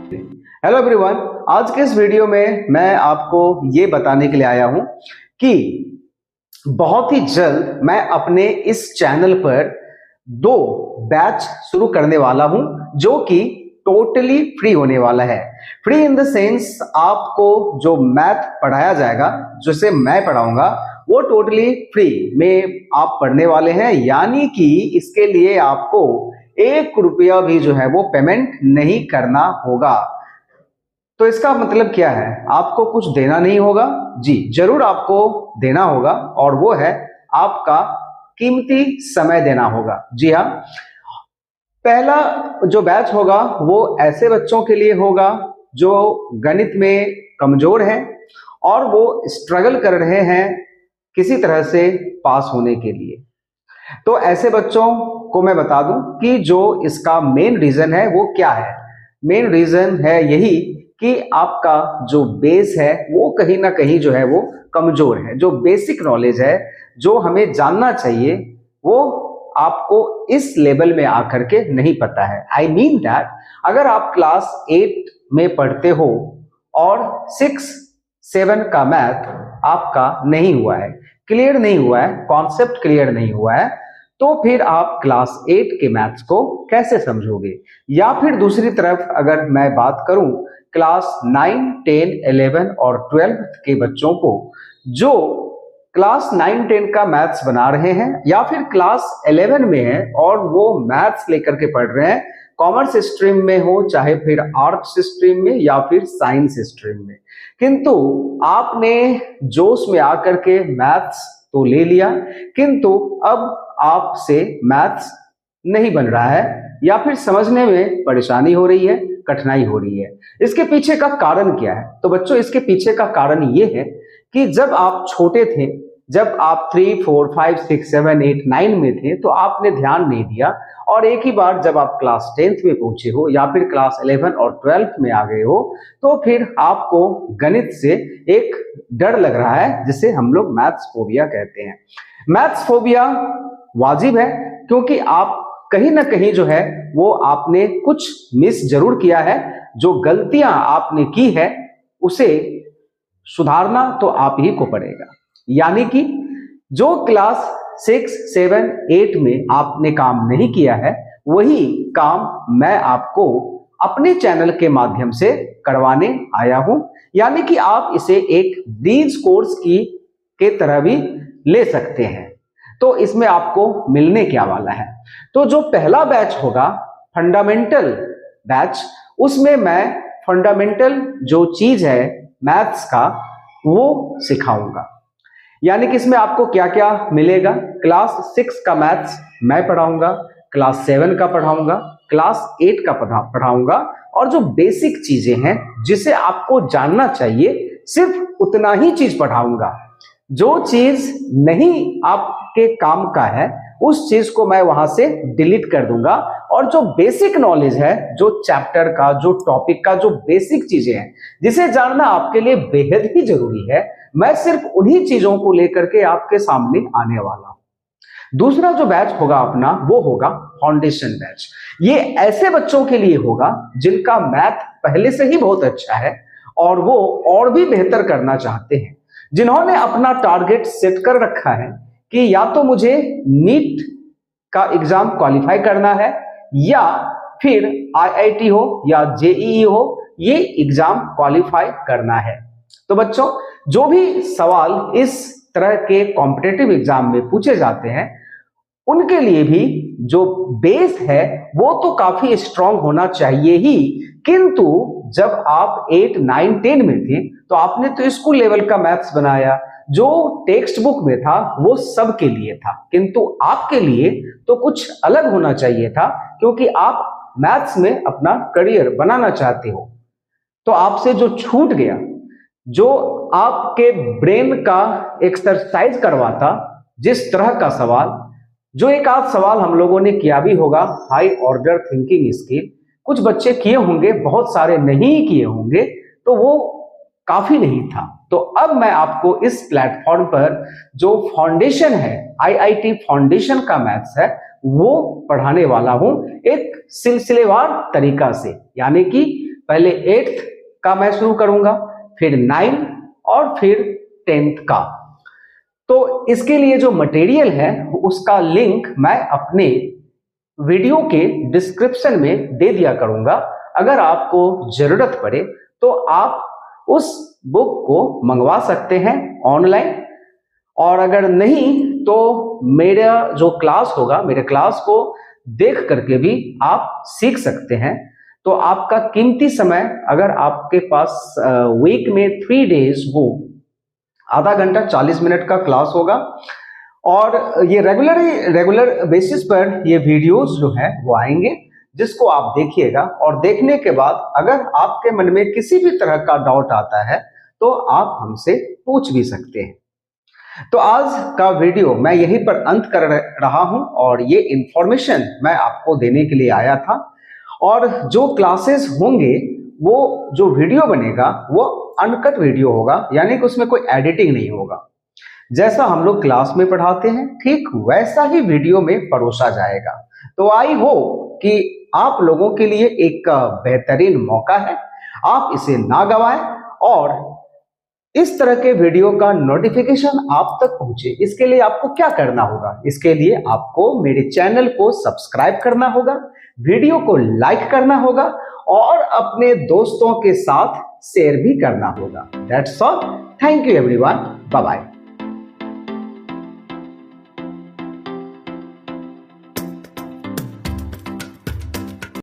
Hello everyone, आज के इस वीडियो में मैं आपको ये बताने के लिए आया हूं कि बहुत ही जल्द मैं अपने इस चैनल पर 2 बैच शुरू करने वाला हूं जो कि टोटली फ्री होने वाला है। फ्री इन द सेंस आपको जो मैथ पढ़ाया जाएगा, जिसे मैं पढ़ाऊंगा, वो टोटली फ्री में आप पढ़ने वाले हैं। यानी कि इसके लिए आपको 1 रुपया भी जो है वो पेमेंट नहीं करना होगा। तो इसका मतलब क्या है? आपको कुछ देना नहीं होगा। जी जरूर आपको देना होगा, और वो है आपका कीमती समय देना होगा। जी हाँ, पहला जो बैच होगा वो ऐसे बच्चों के लिए होगा जो गणित में कमजोर हैं और वो स्ट्रगल कर रहे हैं किसी तरह से पास होने के लिए। तो ऐसे बच्चों को मैं बता दूं कि जो इसका मेन रीजन है वो क्या है। मेन रीजन है यही कि आपका जो बेस है वो कहीं ना कहीं जो है वो कमजोर है। जो बेसिक नॉलेज है, जो हमें जानना चाहिए, वो आपको इस लेवल में आकर के नहीं पता है। आई मीन दैट अगर आप क्लास 8 में पढ़ते हो और 6, 7 का मैथ आपका नहीं हुआ है, क्लियर नहीं हुआ है, कॉन्सेप्ट क्लियर नहीं हुआ है, तो फिर आप क्लास 8 के मैथ्स को कैसे समझोगे? या फिर दूसरी तरफ अगर मैं बात करूं क्लास 9, 10, 11 और 12 के बच्चों को जो क्लास 9, 10 का मैथ्स बना रहे हैं या फिर क्लास 11 में है और वो मैथ्स लेकर के पढ़ रहे हैं, कॉमर्स स्ट्रीम में हो चाहे फिर आर्ट्स स्ट्रीम में या फिर साइंस स्ट्रीम में, किंतु आपने जोश में आकर के मैथ्स तो ले लिया, किंतु अब आपसे मैथ्स नहीं बन रहा है या फिर समझने में परेशानी हो रही है, कठिनाई हो रही है। इसके पीछे का कारण क्या है? तो बच्चों, इसके पीछे का कारण ये है कि जब आप छोटे थे, जब आप 3, 4, 5, 6, 7, 8, 9 में थे, तो आपने ध्यान नहीं दिया, और एक ही बार जब आप क्लास 10th में पहुंचे हो या फिर क्लास 11 और 12th में आ गए हो, तो फिर आपको गणित से एक डर लग रहा है जिसे हम लोग मैथ्स फोबिया कहते हैं। मैथ्स फोबिया वाजिब है क्योंकि आप कहीं ना कहीं जो है वो आपने कुछ मिस जरूर किया है। जो गलतियां आपने की है उसे सुधारना तो आप ही को पड़ेगा। यानी कि जो क्लास 6, 7, 8 में आपने काम नहीं किया है, वही काम मैं आपको अपने चैनल के माध्यम से करवाने आया हूं। यानी कि आप इसे एक ब्रीज कोर्स की के तरह भी ले सकते हैं। तो इसमें आपको मिलने क्या वाला है? तो जो पहला बैच होगा फंडामेंटल बैच, उसमें मैं फंडामेंटल जो चीज है मैथ्स का वो सिखाऊंगा। यानी कि इसमें आपको क्या क्या मिलेगा? क्लास 6 का मैथ्स मैं पढ़ाऊंगा, क्लास 7 का पढ़ाऊंगा, क्लास 8 का पढ़ाऊंगा, और जो बेसिक चीजें हैं जिसे आपको जानना चाहिए सिर्फ उतना ही चीज पढ़ाऊंगा। जो चीज नहीं आपके काम का है उस चीज को मैं वहां से डिलीट कर दूंगा, और जो बेसिक नॉलेज है, जो चैप्टर का, जो टॉपिक का, जो बेसिक चीजें हैं जिसे जानना आपके लिए बेहद ही जरूरी है, मैं सिर्फ उन्हीं चीजों को लेकर के आपके सामने आने वाला हूं। दूसरा जो बैच होगा अपना वो होगा फाउंडेशन बैच। ये ऐसे बच्चों के लिए होगा जिनका मैथ पहले से ही बहुत अच्छा है और वो और भी बेहतर करना चाहते हैं, जिन्होंने अपना टारगेट सेट कर रखा है कि या तो मुझे नीट का एग्जाम क्वालिफाई करना है या फिर आईआईटी हो या जेईई हो, ये एग्जाम क्वालिफाई करना है। तो बच्चों, जो भी सवाल इस तरह के कॉम्पिटिटिव एग्जाम में पूछे जाते हैं उनके लिए भी जो बेस है वो तो काफी स्ट्रांग होना चाहिए ही, किंतु जब आप 8, 9, 10 में थे तो आपने तो स्कूल लेवल का मैथ्स बनाया, जो टेक्स्ट बुक में था वो सबके लिए था, किंतु आपके लिए तो कुछ अलग होना चाहिए था क्योंकि आप मैथ्स में अपना करियर बनाना चाहते हो। तो आपसे जो छूट गया, जो आपके ब्रेन का एक्सरसाइज करवाता, जिस तरह का सवाल, जो एक आध सवाल हम लोगों ने किया भी होगा, हाई ऑर्डर थिंकिंग स्किल, कुछ बच्चे किए होंगे, बहुत सारे नहीं किए होंगे, तो वो काफी नहीं था। तो अब मैं आपको इस प्लेटफॉर्म पर जो फाउंडेशन है, आईआईटी फाउंडेशन का मैथ्स है, वो पढ़ाने वाला हूं एक सिलसिलेवार तरीका से। यानी कि पहले 8th का मैं शुरू करूंगा, फिर 9 और फिर 10th का। तो इसके लिए जो मटेरियल है उसका लिंक मैं अपने वीडियो के डिस्क्रिप्शन में दे दिया करूंगा। अगर आपको जरूरत पड़े तो आप उस बुक को मंगवा सकते हैं ऑनलाइन, और अगर नहीं तो मेरा जो क्लास होगा, मेरे क्लास को देख करके भी आप सीख सकते हैं। तो आपका कीमती समय, अगर आपके पास वीक में 3 डेज हो, आधा घंटा 40 मिनट का क्लास होगा, और ये रेगुलर बेसिस पर ये वीडियोस जो है वो आएंगे, जिसको आप देखिएगा। और देखने के बाद अगर आपके मन में किसी भी तरह का डाउट आता है तो आप हमसे पूछ भी सकते हैं। तो आज का वीडियो मैं यहीं पर अंत कर रहा हूं, और ये इंफॉर्मेशन मैं आपको देने के लिए आया था। और जो क्लासेस होंगे, वो जो वीडियो बनेगा वो अनकट वीडियो होगा, यानी कि उसमें कोई एडिटिंग नहीं होगा। जैसा हम लोग क्लास में पढ़ाते हैं ठीक वैसा ही वीडियो में परोसा जाएगा। तो आई होप कि आप लोगों के लिए एक बेहतरीन मौका है, आप इसे ना गवाएं, और इस तरह के वीडियो का नोटिफिकेशन आप तक पहुंचे, इसके लिए आपको क्या करना होगा? इसके लिए आपको मेरे चैनल को सब्सक्राइब करना होगा, वीडियो को लाइक करना होगा, और अपने दोस्तों के साथ शेयर भी करना होगा। That's all. Thank you everyone. Bye bye.